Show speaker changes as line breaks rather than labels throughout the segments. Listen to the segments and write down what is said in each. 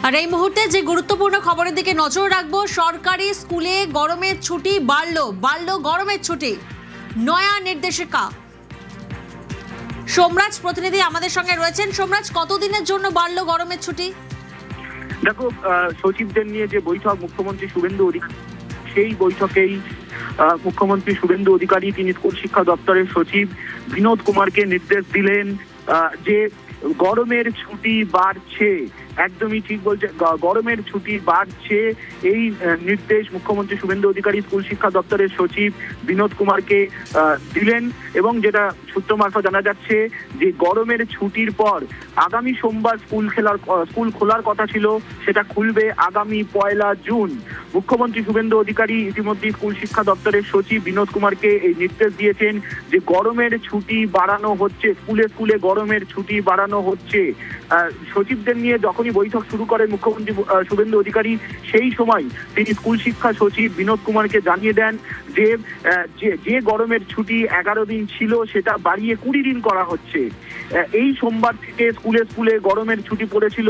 আর এই মুহূর্তে যে গুরুত্বপূর্ণ খবরের দিকে নজর রাখবো, সরকারি স্কুলে গরমের ছুটি বাড়লো গরমের ছুটি। নয়া নির্দেশিকা। সোমরাজ প্রতিনিধি আমাদের সঙ্গে রয়েছেন। সোমরাজ, কতদিনের জন্য বাড়লো গরমের ছুটি?
দেখো, সচিবদের নিয়ে যে বৈঠক মুখ্যমন্ত্রী শুভেন্দু অধিকারী, সেই বৈঠকেই মুখ্যমন্ত্রী শুভেন্দু অধিকারী তিনি স্কুল শিক্ষা দপ্তরের সচিব বিনোদ কুমারকে নির্দেশ দিলেন যে গরমের ছুটি বাড়ছে। একদমই ঠিক বলছে, গরমের ছুটি বাড়ছে। এই নির্দেশ মুখ্যমন্ত্রী শুভেন্দু অধিকারী স্কুল শিক্ষা দপ্তরের সচিব বিনোদ কুমারকে দিলেন। এবং যেটা সূত্র মারফত জানা যাচ্ছে যে গরমের ছুটির পর আগামী সোমবার স্কুল খোলার কথা ছিল, সেটা খুলবে আগামী 1 জুন। মুখ্যমন্ত্রী শুভেন্দু অধিকারী ইতিমধ্যে স্কুল শিক্ষা দপ্তরের সচিব বিনোদ কুমারকে এই নির্দেশ দিয়েছেন যে গরমের ছুটি বাড়ানো হচ্ছে, স্কুলে গরমের ছুটি বাড়ানো হচ্ছে। সচিবদের নিয়ে যখনই বৈঠক শুরু করেন মুখ্যমন্ত্রী শুভেন্দু অধিকারী, সেই সময় তিনি স্কুল শিক্ষা সচিব বিনোদ কুমারকে জানিয়ে দেন যে গরমের ছুটি 11 দিন ছিল সেটা বাড়িয়ে 20 দিন করা হচ্ছে। এই সোমবার থেকে স্কুলে গরমের ছুটি পড়েছিল,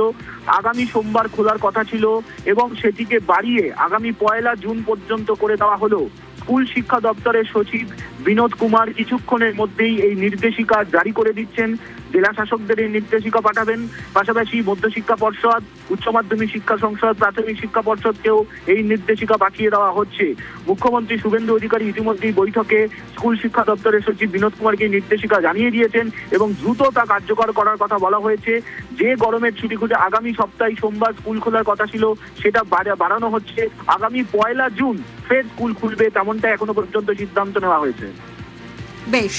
আগামী সোমবার খোলার কথা ছিল এবং সেটিকে বাড়িয়ে আগামী 1 জুন পর্যন্ত করে দেওয়া হলো। স্কুল শিক্ষা দপ্তরের সচিব বিনোদ কুমার কিছুক্ষণের মধ্যেই এই নির্দেশিকা জারি করে দিচ্ছেন। জেলা শাসকদের এই নির্দেশিকা পাঠাবেন, পাশাপাশি মধ্যশিক্ষা পর্ষদ, উচ্চ মাধ্যমিক শিক্ষা সংসদ, প্রাথমিক শিক্ষা পর্ষদকেও এই নির্দেশিকা পাঠিয়ে দেওয়া হচ্ছে। মুখ্যমন্ত্রী শুভেন্দু অধিকারী ইতিমধ্যেই বৈঠকে স্কুল শিক্ষা দপ্তরের সচিব বিনোদ কুমারকে নির্দেশিকা জানিয়ে দিয়েছেন এবং দ্রুত তা কার্যকর করার কথা বলা হয়েছে। যে গরমের ছুটি খুঁজে আগামী সপ্তাহে সোমবার স্কুল খোলার কথা ছিল, সেটা বাড়ানো হচ্ছে। আগামী 1 জুন ফের স্কুল খুলবে, তেমনটা এখনো পর্যন্ত সিদ্ধান্ত নেওয়া হয়েছে।
বেশ।